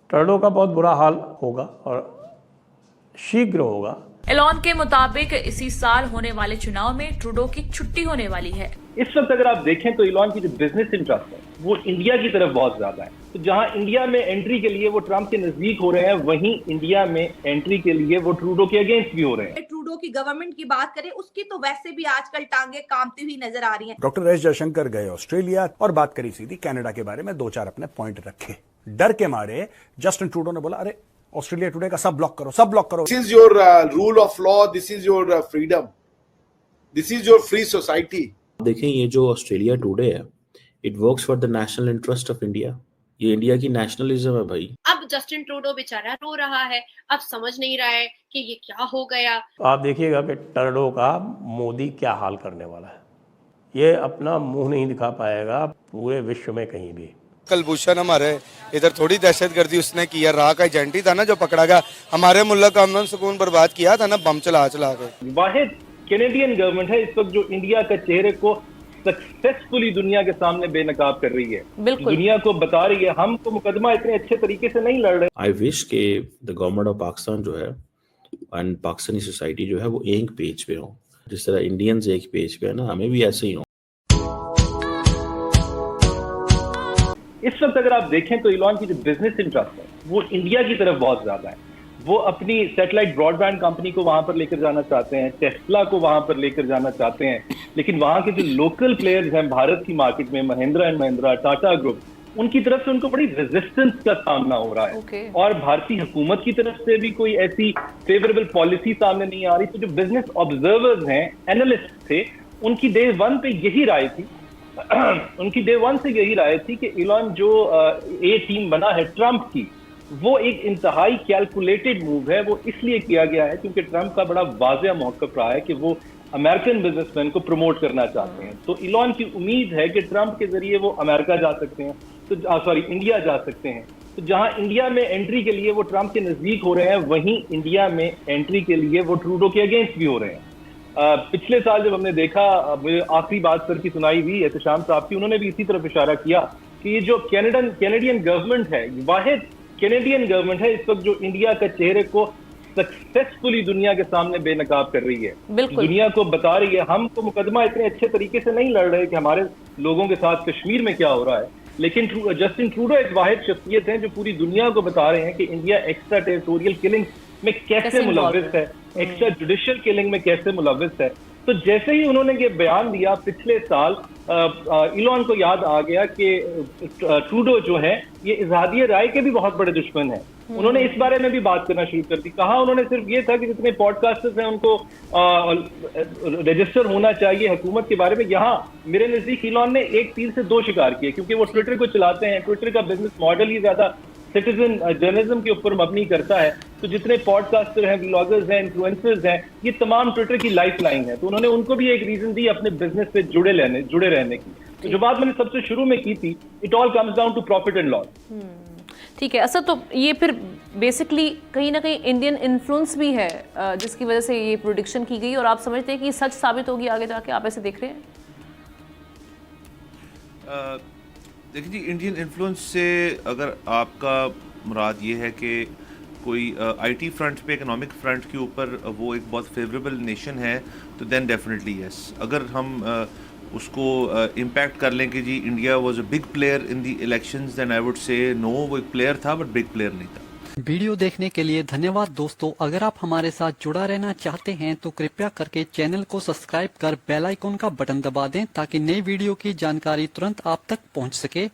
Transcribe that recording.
Trudeau का बहुत बुरा हाल होगा और शीघ्र होगा। एलोन के मुताबिक इसी साल होने वाले चुनाव में ट्रूडो की छुट्टी होने वाली है। इस वक्त अगर आप देखें तो इलॉन की जो बिजनेस इंटरेस्ट है वो इंडिया की तरफ बहुत ज्यादा है। तो जहां इंडिया में एंट्री के लिए वो ट्रंप के नजदीक हो रहे हैं, वहीं इंडिया में एंट्री के लिए वो ट्रूडो के अगेंस्ट भी हो रहे हैं। ट्रूडो की गवर्नमेंट की बात करें, उसकी तो वैसे भी आजकल टांगे कांपती हुई नजर आ रही हैं। डॉक्टर एस जयशंकर गए ऑस्ट्रेलिया और बात करी सीधी कनाडा के बारे में, दो चार अपने पॉइंट रखे। डर के मारे जस्टिन ट्रूडो ने बोला, अरे ऑस्ट्रेलिया टुडे का सब ब्लॉक करो, सब ब्लॉक करो। This is your rule of law, this is your freedom, this is your free society. देखें, ये जो ऑस्ट्रेलिया टुडे है, it works for the national interest of India. ये इंडिया की नेशनलिज्म है भाई। अब जस्टिन ट्रूडो बेचारा रो रहा है, अब समझ नहीं रहा है कि ये क्या हो गया। आप देखिएगा कि ट्रूडो का मोदी क्या हाल करने वाला है। ये अपना मुंह नहीं दिखा पाएगा पूरे विश्व में कहीं भी। कलभूषण हमारे इधर थोड़ी दहशतगर्दी उसने किया, राह का एजेंट ही था ना जो पकड़ा गया। हमारे मुल्क का अमन सुकून बर्बाद किया था ना, बम चला के। वाहिद कैनेडियन गवर्नमेंट है इस वक्त जो इंडिया का चेहरे को सक्सेसफुली दुनिया के सामने बेनकाब कर रही है, दुनिया को बता रही है हम तो मुकदमा इतने अच्छे तरीके से नहीं लड़ रहे। आई विश के द गवर्नमेंट ऑफ पाकिस्तान जो है एंड पाकिस्तानी सोसाइटी जो है वो एक पेज पे हो। जिस तरह इंडियंस एक पेज पे है ना, हमें भी ऐसे ही हो। इस वक्त अगर आप देखें तो इलॉन की जो बिजनेस इंटरेस्ट है वो इंडिया की तरफ बहुत ज्यादा है। वो अपनी सैटेलाइट ब्रॉडबैंड कंपनी को वहां पर लेकर जाना चाहते हैं, टेस्ला को वहां पर लेकर जाना चाहते हैं, लेकिन वहां के जो लोकल प्लेयर्स हैं भारत की मार्केट में, महिंद्रा एंड महिंद्रा, टाटा ग्रुप, उनकी तरफ से उनको बड़ी रेजिस्टेंस का सामना हो रहा है। और भारतीय हुकूमत की तरफ से भी कोई ऐसी फेवरेबल पॉलिसी सामने नहीं आ रही। तो जो बिजनेस ऑब्जर्वर्स हैं, एनालिस्ट थे, उनकी डे वन पे यही राय थी उनकी डे वन से यही राय थी कि इलॉन जो ए टीम बना है ट्रंप की, वो एक इंतहाई कैलकुलेटेड मूव है। वो इसलिए किया गया है क्योंकि ट्रंप का बड़ा वाज़ेह मौक़िफ़ रहा है कि वो अमेरिकन बिजनेसमैन को प्रमोट करना चाहते हैं। तो इलॉन की उम्मीद है कि ट्रंप के जरिए वो अमेरिका जा सकते हैं, तो इंडिया जा सकते हैं। तो जहां इंडिया में एंट्री के लिए वो ट्रंप के नजदीक हो रहे हैं, वहीं इंडिया में एंट्री के लिए वो ट्रूडो के अगेंस्ट भी हो रहे हैं। पिछले साल जब हमने देखा, मुझे आखिरी बात सर की सुनाई हुई एहतशाम साहब की, उन्होंने भी इसी तरफ इशारा किया कि ये जो कैनेडियन गवर्नमेंट है, वाहिद कैनेडियन गवर्नमेंट है इस वक्त जो इंडिया का चेहरे को सक्सेसफुली दुनिया के सामने बेनकाब कर रही है, दुनिया को बता रही है हम तो मुकदमा इतने अच्छे तरीके से नहीं लड़ रहे कि हमारे लोगों के साथ कश्मीर में क्या हो रहा है। लेकिन जस्टिन ट्रूडो एक वाहिद शख्सियत है जो पूरी दुनिया को बता रहे हैं कि इंडिया एक्स्ट्रा टेरिटोरियल किलिंग में कैसे मुलव्विस है, एक्स्ट्रा जुडिशियल किलिंग में कैसे मुलव्विस है। तो जैसे ही उन्होंने ये बयान दिया पिछले साल, इलॉन को याद आ गया कि ट्रूडो जो है ये इजहादिय राय के भी बहुत बड़े दुश्मन हैं। उन्होंने इस बारे में भी बात करना शुरू कर दी। कहा उन्होंने सिर्फ ये था कि जितने पॉडकास्टर्स हैं उनको रजिस्टर होना चाहिए हुकूमत के बारे में। यहाँ मेरे नजदीक इलॉन ने एक तीर से दो शिकार किए, क्योंकि वो ट्विटर को चलाते हैं, ट्विटर का बिजनेस मॉडल ही ज्यादा सिटीजन जर्नलिज्म के ऊपर मबनी करता है। तो जितने पॉडकास्टर हैं, व्लॉगर्स हैं, इन्फ्लुएंसर्स हैं, ये तमाम ट्विटर की लाइफ लाइन है। तो उन्होंने उनको भी एक रीजन दी अपने बिजनेस से जुड़े रहने की। तो जो बात मैंने सबसे शुरू में की थी, it all comes down to profit and loss. ठीक है असद, तो ये फिर बेसिकली कहीं ना कहीं इंडियन इन्फ्लुएंस भी है जिसकी वजह से ये प्रोडिक्शन की गई, और आप समझते हैं कि सच साबित होगी आगे जाके? आप ऐसे देख रहे हैं? देखिए जी, इंडियन इन्फ्लुएंस से अगर आपका मुराद ये है कि कोई आईटी फ्रंट पे, इकोनॉमिक फ्रंट के ऊपर वो एक बहुत फेवरेबल नेशन है, तो देन डेफिनेटली यस। अगर हम उसको इम्पैक्ट कर लें कि जी India was a big player in the elections, then I would say no, वो एक प्लेयर था बट बिग प्लेयर नहीं था। वीडियो देखने के लिए धन्यवाद दोस्तों। अगर आप हमारे साथ जुड़ा रहना चाहते हैं तो कृपया करके चैनल को सब्सक्राइब कर बेल आइकन का बटन दबा दें ताकि नई वीडियो की जानकारी तुरंत आप तक पहुंच सके।